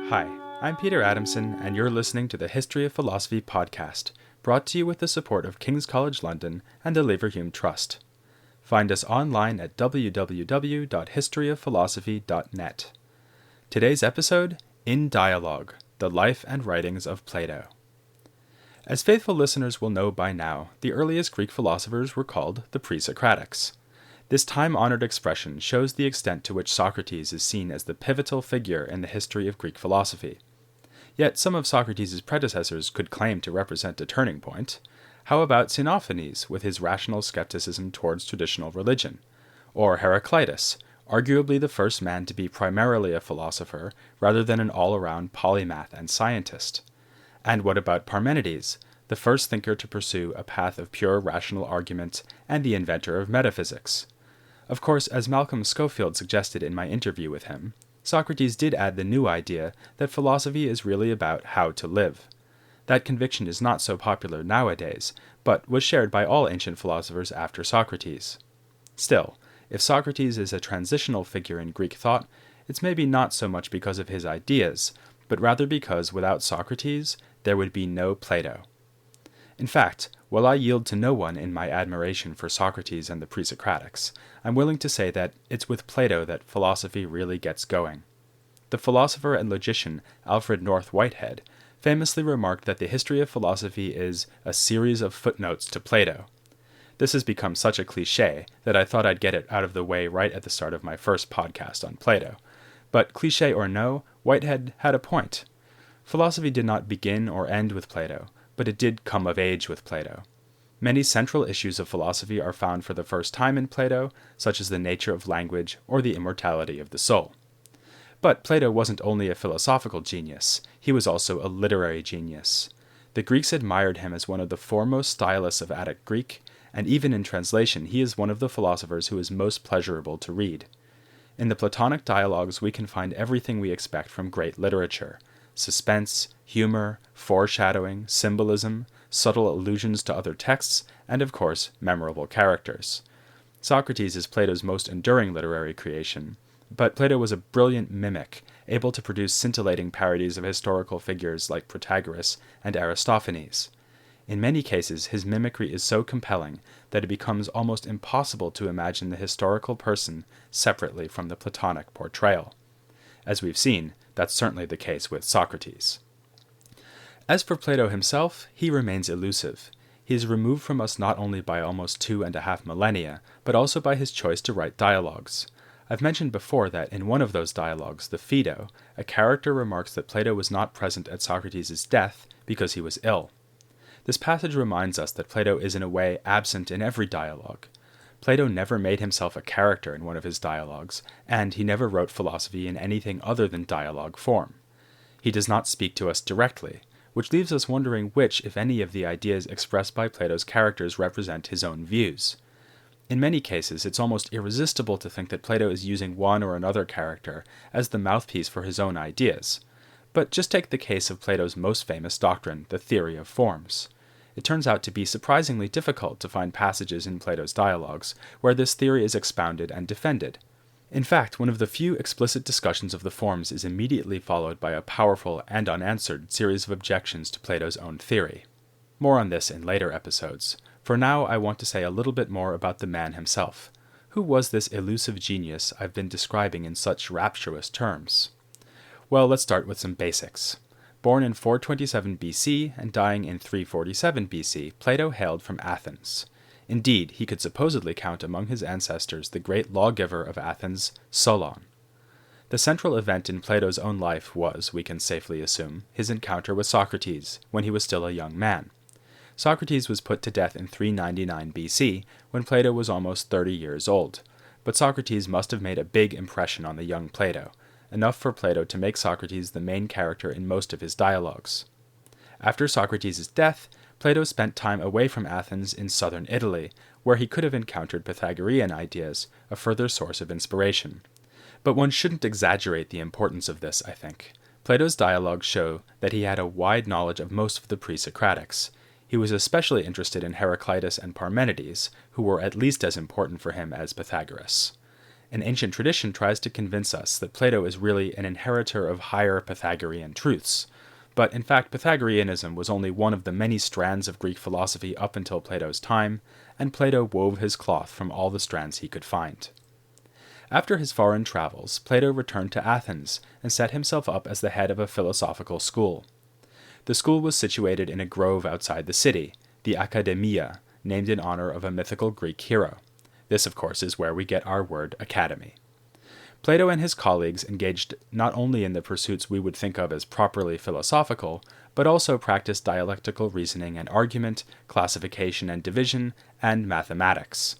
Hi, I'm Peter Adamson, and you're listening to the History of Philosophy podcast, brought to you with the support of King's College London and the Leverhulme Trust. Find us online at www.historyofphilosophy.net. Today's episode, In Dialogue, The Life and Writings of Plato. As faithful listeners will know by now, the earliest Greek philosophers were called the pre-Socratics. This time-honored expression shows the extent to which Socrates is seen as the pivotal figure in the history of Greek philosophy. Yet some of Socrates' predecessors could claim to represent a turning point. How about Xenophanes with his rational skepticism towards traditional religion? Or Heraclitus, arguably the first man to be primarily a philosopher rather than an all-around polymath and scientist? And what about Parmenides, the first thinker to pursue a path of pure rational argument and the inventor of metaphysics? Of course, as Malcolm Schofield suggested in my interview with him, Socrates did add the new idea that philosophy is really about how to live. That conviction is not so popular nowadays, but was shared by all ancient philosophers after Socrates. Still, if Socrates is a transitional figure in Greek thought, it's maybe not so much because of his ideas, but rather because without Socrates, there would be no Plato. In fact, while I yield to no one in my admiration for Socrates and the pre-Socratics, I'm willing to say that it's with Plato that philosophy really gets going. The philosopher and logician Alfred North Whitehead famously remarked that the history of philosophy is a series of footnotes to Plato. This has become such a cliché that I thought I'd get it out of the way right at the start of my first podcast on Plato. But cliché or no, Whitehead had a point. Philosophy did not begin or end with Plato, but it did come of age with Plato. Many central issues of philosophy are found for the first time in Plato, such as the nature of language or the immortality of the soul. But Plato wasn't only a philosophical genius, he was also a literary genius. The Greeks admired him as one of the foremost stylists of Attic Greek, and even in translation he is one of the philosophers who is most pleasurable to read. In the Platonic dialogues we can find everything we expect from great literature: suspense, humor, foreshadowing, symbolism, subtle allusions to other texts, and of course, memorable characters. Socrates is Plato's most enduring literary creation, but Plato was a brilliant mimic, able to produce scintillating parodies of historical figures like Protagoras and Aristophanes. In many cases, his mimicry is so compelling that it becomes almost impossible to imagine the historical person separately from the Platonic portrayal. As we've seen, that's certainly the case with Socrates. As for Plato himself, he remains elusive. He is removed from us not only by almost 2.5 millennia, but also by his choice to write dialogues. I've mentioned before that in one of those dialogues, the Phaedo, a character remarks that Plato was not present at Socrates' death because he was ill. This passage reminds us that Plato is in a way absent in every dialogue. Plato never made himself a character in one of his dialogues, and he never wrote philosophy in anything other than dialogue form. He does not speak to us directly, which leaves us wondering which, if any, of the ideas expressed by Plato's characters represent his own views. In many cases, it's almost irresistible to think that Plato is using one or another character as the mouthpiece for his own ideas. But just take the case of Plato's most famous doctrine, the theory of forms. It turns out to be surprisingly difficult to find passages in Plato's dialogues where this theory is expounded and defended. In fact, one of the few explicit discussions of the forms is immediately followed by a powerful and unanswered series of objections to Plato's own theory. More on this in later episodes. For now, I want to say a little bit more about the man himself. Who was this elusive genius I've been describing in such rapturous terms? Well, let's start with some basics. Born in 427 BC and dying in 347 BC, Plato hailed from Athens. Indeed, he could supposedly count among his ancestors the great lawgiver of Athens, Solon. The central event in Plato's own life was, we can safely assume, his encounter with Socrates, when he was still a young man. Socrates was put to death in 399 BC, when Plato was almost 30 years old, but Socrates must have made a big impression on the young Plato, enough for Plato to make Socrates the main character in most of his dialogues. After Socrates' death, Plato spent time away from Athens in southern Italy, where he could have encountered Pythagorean ideas, a further source of inspiration. But one shouldn't exaggerate the importance of this, I think. Plato's dialogues show that he had a wide knowledge of most of the pre-Socratics. He was especially interested in Heraclitus and Parmenides, who were at least as important for him as Pythagoras. An ancient tradition tries to convince us that Plato is really an inheritor of higher Pythagorean truths, but in fact Pythagoreanism was only one of the many strands of Greek philosophy up until Plato's time, and Plato wove his cloth from all the strands he could find. After his foreign travels, Plato returned to Athens and set himself up as the head of a philosophical school. The school was situated in a grove outside the city, the Academia, named in honor of a mythical Greek hero. This, of course, is where we get our word academy. Plato and his colleagues engaged not only in the pursuits we would think of as properly philosophical, but also practiced dialectical reasoning and argument, classification and division, and mathematics.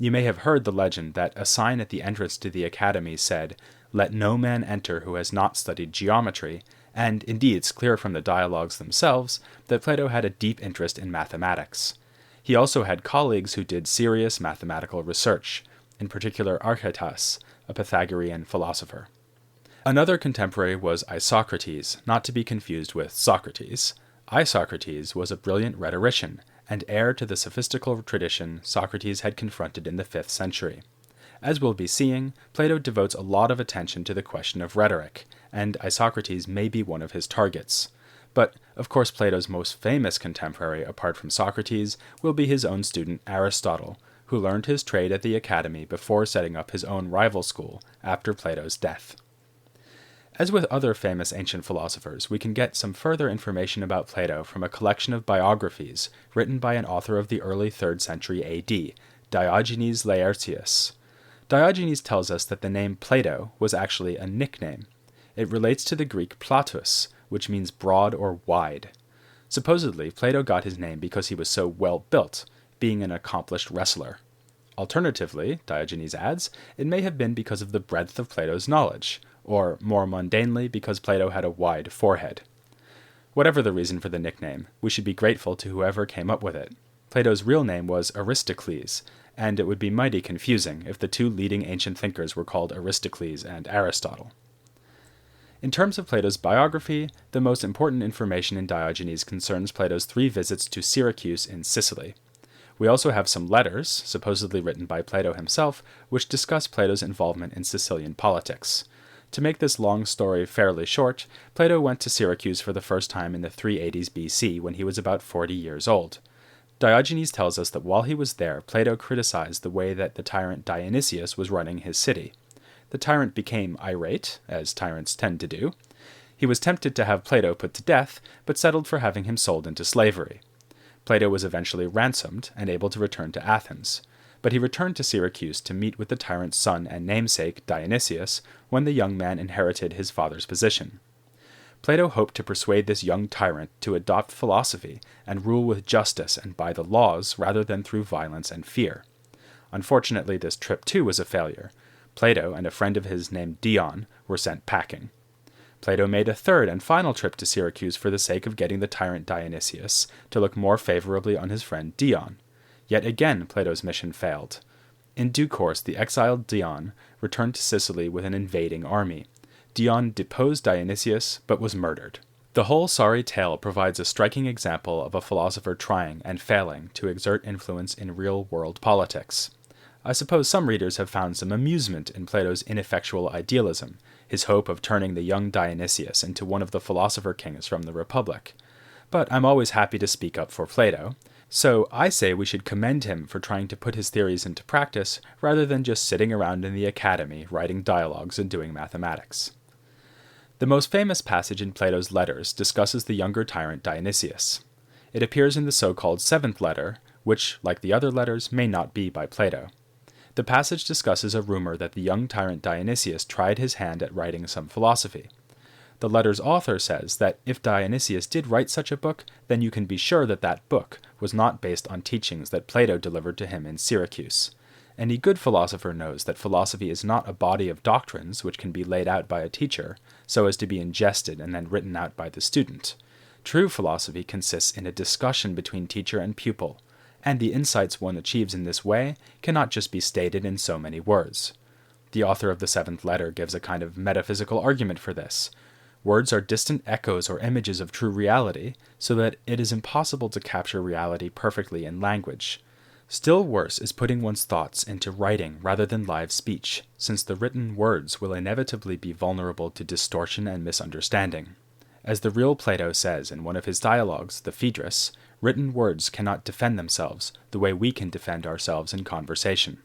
You may have heard the legend that a sign at the entrance to the academy said, "Let no man enter who has not studied geometry," and indeed it's clear from the dialogues themselves that Plato had a deep interest in mathematics. He also had colleagues who did serious mathematical research, in particular Archytas, a Pythagorean philosopher. Another contemporary was Isocrates, not to be confused with Socrates. Isocrates was a brilliant rhetorician, and heir to the sophistical tradition Socrates had confronted in the 5th century. As we'll be seeing, Plato devotes a lot of attention to the question of rhetoric, and Isocrates may be one of his targets. But, of course, Plato's most famous contemporary, apart from Socrates, will be his own student Aristotle, who learned his trade at the academy before setting up his own rival school after Plato's death. As with other famous ancient philosophers, we can get some further information about Plato from a collection of biographies written by an author of the early 3rd century AD, Diogenes Laertius. Diogenes tells us that the name Plato was actually a nickname. It relates to the Greek platus, which means broad or wide. Supposedly, Plato got his name because he was so well built, being an accomplished wrestler. Alternatively, Diogenes adds, it may have been because of the breadth of Plato's knowledge, or more mundanely because Plato had a wide forehead. Whatever the reason for the nickname, we should be grateful to whoever came up with it. Plato's real name was Aristocles, and it would be mighty confusing if the two leading ancient thinkers were called Aristocles and Aristotle. In terms of Plato's biography, the most important information in Diogenes concerns Plato's 3 visits to Syracuse in Sicily. We also have some letters, supposedly written by Plato himself, which discuss Plato's involvement in Sicilian politics. To make this long story fairly short, Plato went to Syracuse for the first time in the 380s BC when he was about 40 years old. Diogenes tells us that while he was there, Plato criticized the way that the tyrant Dionysius was running his city. The tyrant became irate, as tyrants tend to do. He was tempted to have Plato put to death, but settled for having him sold into slavery. Plato was eventually ransomed and able to return to Athens, but he returned to Syracuse to meet with the tyrant's son and namesake, Dionysius, when the young man inherited his father's position. Plato hoped to persuade this young tyrant to adopt philosophy and rule with justice and by the laws rather than through violence and fear. Unfortunately, this trip too was a failure. Plato and a friend of his named Dion were sent packing. Plato made a third and final trip to Syracuse for the sake of getting the tyrant Dionysius to look more favorably on his friend Dion. Yet again Plato's mission failed. In due course, the exiled Dion returned to Sicily with an invading army. Dion deposed Dionysius, but was murdered. The whole sorry tale provides a striking example of a philosopher trying and failing to exert influence in real-world politics. I suppose some readers have found some amusement in Plato's ineffectual idealism, his hope of turning the young Dionysius into one of the philosopher kings from the Republic. But I'm always happy to speak up for Plato, so I say we should commend him for trying to put his theories into practice rather than just sitting around in the academy writing dialogues and doing mathematics. The most famous passage in Plato's letters discusses the younger tyrant Dionysius. It appears in the so-called 7th letter, which, like the other letters, may not be by Plato. The passage discusses a rumor that the young tyrant Dionysius tried his hand at writing some philosophy. The letter's author says that if Dionysius did write such a book, then you can be sure that that book was not based on teachings that Plato delivered to him in Syracuse. Any good philosopher knows that philosophy is not a body of doctrines which can be laid out by a teacher, so as to be ingested and then written out by the student. True philosophy consists in a discussion between teacher and pupil, and the insights one achieves in this way cannot just be stated in so many words. The author of the 7th letter gives a kind of metaphysical argument for this. Words are distant echoes or images of true reality, so that it is impossible to capture reality perfectly in language. Still worse is putting one's thoughts into writing rather than live speech, since the written words will inevitably be vulnerable to distortion and misunderstanding. As the real Plato says in one of his dialogues, the Phaedrus, written words cannot defend themselves the way we can defend ourselves in conversation.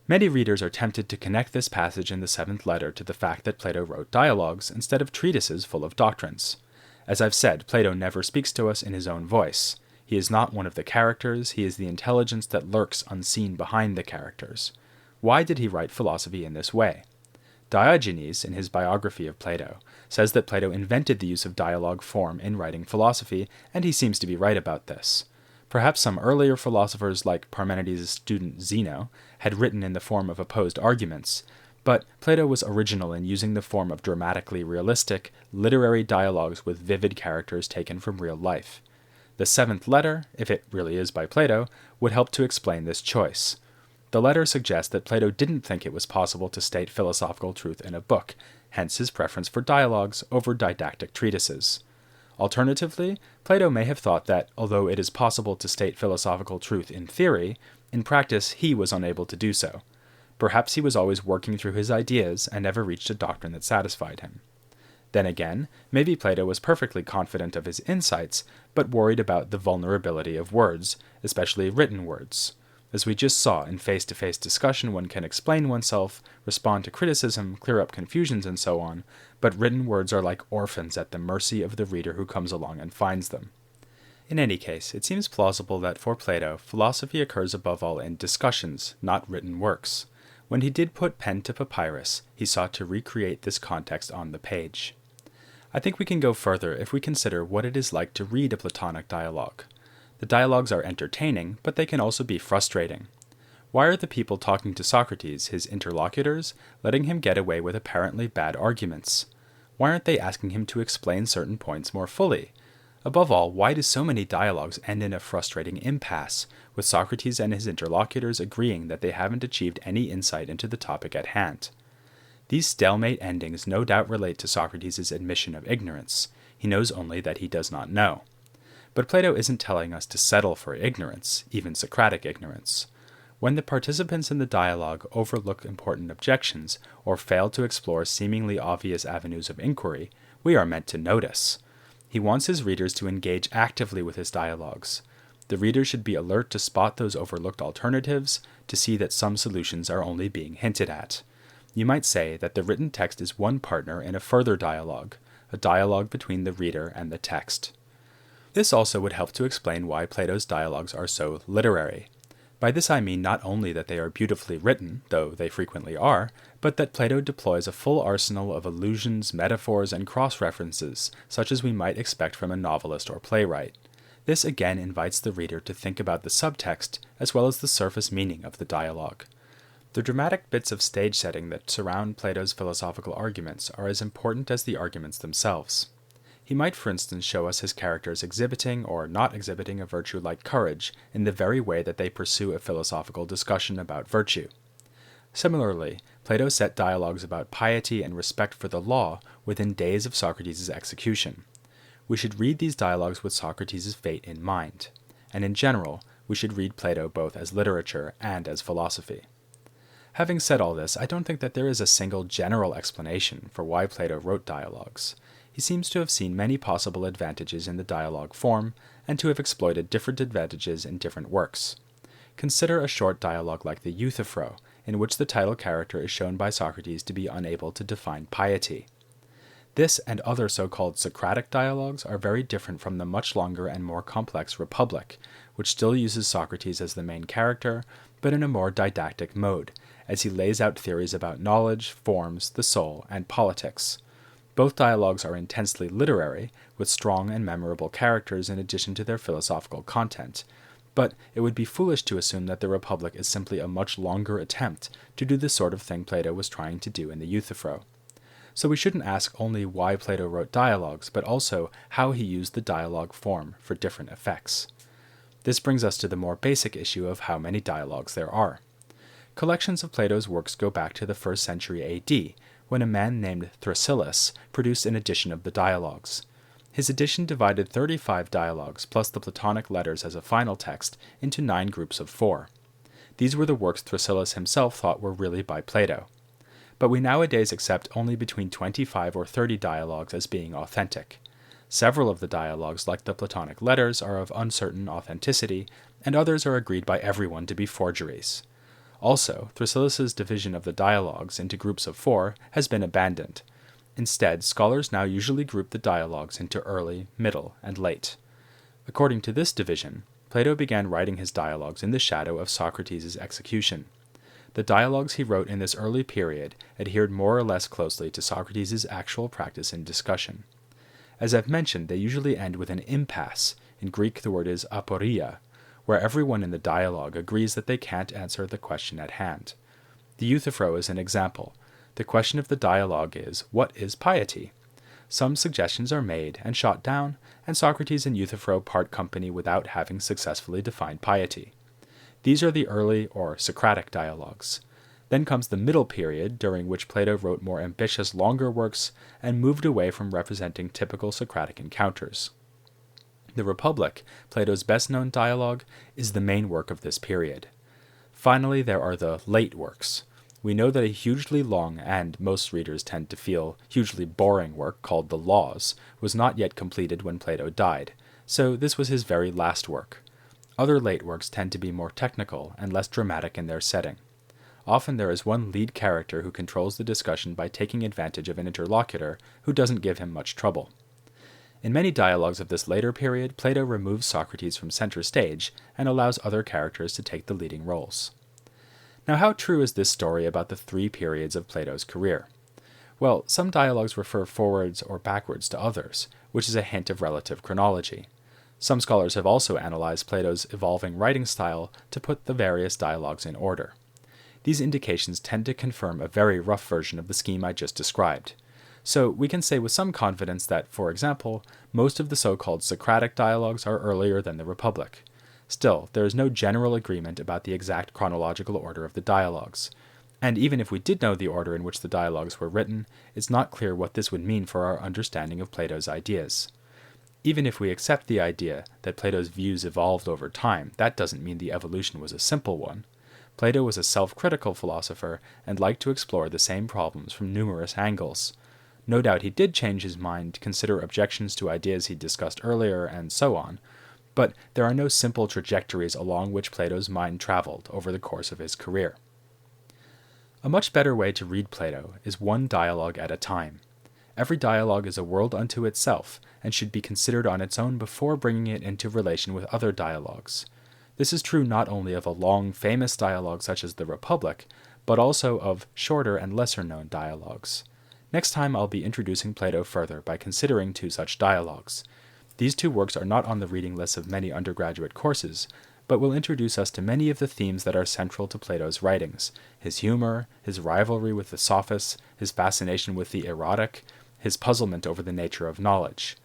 Many readers are tempted to connect this passage in the seventh letter to the fact that Plato wrote dialogues instead of treatises full of doctrines. As I've said, Plato never speaks to us in his own voice. He is not one of the characters, he is the intelligence that lurks unseen behind the characters. Why did he write philosophy in this way? Diogenes, in his biography of Plato, says that Plato invented the use of dialogue form in writing philosophy, and he seems to be right about this. Perhaps some earlier philosophers like Parmenides' student Zeno had written in the form of opposed arguments, but Plato was original in using the form of dramatically realistic, literary dialogues with vivid characters taken from real life. The seventh letter, if it really is by Plato, would help to explain this choice. The letter suggests that Plato didn't think it was possible to state philosophical truth in a book, hence his preference for dialogues over didactic treatises. Alternatively, Plato may have thought that, although it is possible to state philosophical truth in theory, in practice he was unable to do so. Perhaps he was always working through his ideas and never reached a doctrine that satisfied him. Then again, maybe Plato was perfectly confident of his insights, but worried about the vulnerability of words, especially written words. As we just saw, in face-to-face discussion one can explain oneself, respond to criticism, clear up confusions, and so on, but written words are like orphans at the mercy of the reader who comes along and finds them. In any case, it seems plausible that for Plato, philosophy occurs above all in discussions, not written works. When he did put pen to papyrus, he sought to recreate this context on the page. I think we can go further if we consider what it is like to read a Platonic dialogue. The dialogues are entertaining, but they can also be frustrating. Why are the people talking to Socrates, his interlocutors, letting him get away with apparently bad arguments? Why aren't they asking him to explain certain points more fully? Above all, why do so many dialogues end in a frustrating impasse, with Socrates and his interlocutors agreeing that they haven't achieved any insight into the topic at hand? These stalemate endings no doubt relate to Socrates' admission of ignorance. He knows only that he does not know. But Plato isn't telling us to settle for ignorance, even Socratic ignorance. When the participants in the dialogue overlook important objections or fail to explore seemingly obvious avenues of inquiry, we are meant to notice. He wants his readers to engage actively with his dialogues. The reader should be alert to spot those overlooked alternatives, to see that some solutions are only being hinted at. You might say that the written text is one partner in a further dialogue, a dialogue between the reader and the text. This also would help to explain why Plato's dialogues are so literary. By this I mean not only that they are beautifully written, though they frequently are, but that Plato deploys a full arsenal of allusions, metaphors, and cross-references, such as we might expect from a novelist or playwright. This again invites the reader to think about the subtext as well as the surface meaning of the dialogue. The dramatic bits of stage setting that surround Plato's philosophical arguments are as important as the arguments themselves. He might, for instance, show us his characters exhibiting or not exhibiting a virtue like courage in the very way that they pursue a philosophical discussion about virtue. Similarly, Plato set dialogues about piety and respect for the law within days of Socrates' execution. We should read these dialogues with Socrates' fate in mind, and in general, we should read Plato both as literature and as philosophy. Having said all this, I don't think that there is a single general explanation for why Plato wrote dialogues. He seems to have seen many possible advantages in the dialogue form, and to have exploited different advantages in different works. Consider a short dialogue like the Euthyphro, in which the title character is shown by Socrates to be unable to define piety. This and other so-called Socratic dialogues are very different from the much longer and more complex Republic, which still uses Socrates as the main character, but in a more didactic mode, as he lays out theories about knowledge, forms, the soul, and politics. Both dialogues are intensely literary, with strong and memorable characters in addition to their philosophical content, but it would be foolish to assume that the Republic is simply a much longer attempt to do the sort of thing Plato was trying to do in the Euthyphro. So we shouldn't ask only why Plato wrote dialogues, but also how he used the dialogue form for different effects. This brings us to the more basic issue of how many dialogues there are. Collections of Plato's works go back to the 1st century AD, when a man named Thrasyllus produced an edition of the dialogues. His edition divided 35 dialogues plus the Platonic letters as a final text into 9 groups of 4. These were the works Thrasyllus himself thought were really by Plato. But we nowadays accept only between 25 or 30 dialogues as being authentic. Several of the dialogues, like the Platonic letters, are of uncertain authenticity, and others are agreed by everyone to be forgeries. Also, Thrasyllus' division of the dialogues into groups of 4 has been abandoned. Instead, scholars now usually group the dialogues into early, middle, and late. According to this division, Plato began writing his dialogues in the shadow of Socrates' execution. The dialogues he wrote in this early period adhered more or less closely to Socrates' actual practice in discussion. As I've mentioned, they usually end with an impasse. In Greek, the word is aporia, where everyone in the dialogue agrees that they can't answer the question at hand. The Euthyphro is an example. The question of the dialogue is, what is piety? Some suggestions are made and shot down, and Socrates and Euthyphro part company without having successfully defined piety. These are the early or Socratic dialogues. Then comes the middle period, during which Plato wrote more ambitious, longer works and moved away from representing typical Socratic encounters. The Republic, Plato's best-known dialogue, is the main work of this period. Finally, there are the late works. We know that a hugely long and, most readers tend to feel, hugely boring work called the Laws was not yet completed when Plato died, so this was his very last work. Other late works tend to be more technical and less dramatic in their setting. Often there is one lead character who controls the discussion by taking advantage of an interlocutor who doesn't give him much trouble. In many dialogues of this later period, Plato removes Socrates from center stage and allows other characters to take the leading roles. Now, how true is this story about the 3 periods of Plato's career? Well, some dialogues refer forwards or backwards to others, which is a hint of relative chronology. Some scholars have also analyzed Plato's evolving writing style to put the various dialogues in order. These indications tend to confirm a very rough version of the scheme I just described. So we can say with some confidence that, for example, most of the so-called Socratic dialogues are earlier than the Republic. Still, there is no general agreement about the exact chronological order of the dialogues. And even if we did know the order in which the dialogues were written, it's not clear what this would mean for our understanding of Plato's ideas. Even if we accept the idea that Plato's views evolved over time, that doesn't mean the evolution was a simple one. Plato was a self-critical philosopher and liked to explore the same problems from numerous angles. No doubt he did change his mind to consider objections to ideas he discussed earlier, and so on, but there are no simple trajectories along which Plato's mind traveled over the course of his career. A much better way to read Plato is one dialogue at a time. Every dialogue is a world unto itself, and should be considered on its own before bringing it into relation with other dialogues. This is true not only of a long, famous dialogue such as the Republic, but also of shorter and lesser-known dialogues. Next time I'll be introducing Plato further by considering 2 such dialogues. These 2 works are not on the reading lists of many undergraduate courses, but will introduce us to many of the themes that are central to Plato's writings: his humor, his rivalry with the sophists, his fascination with the erotic, his puzzlement over the nature of knowledge.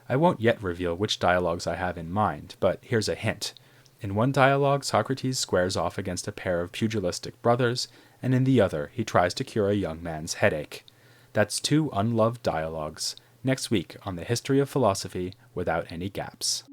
I won't yet reveal which dialogues I have in mind, but here's a hint. In one dialogue, Socrates squares off against a pair of pugilistic brothers, and in the other, he tries to cure a young man's headache. That's 2 unloved dialogues, next week on the History of Philosophy Without Any Gaps.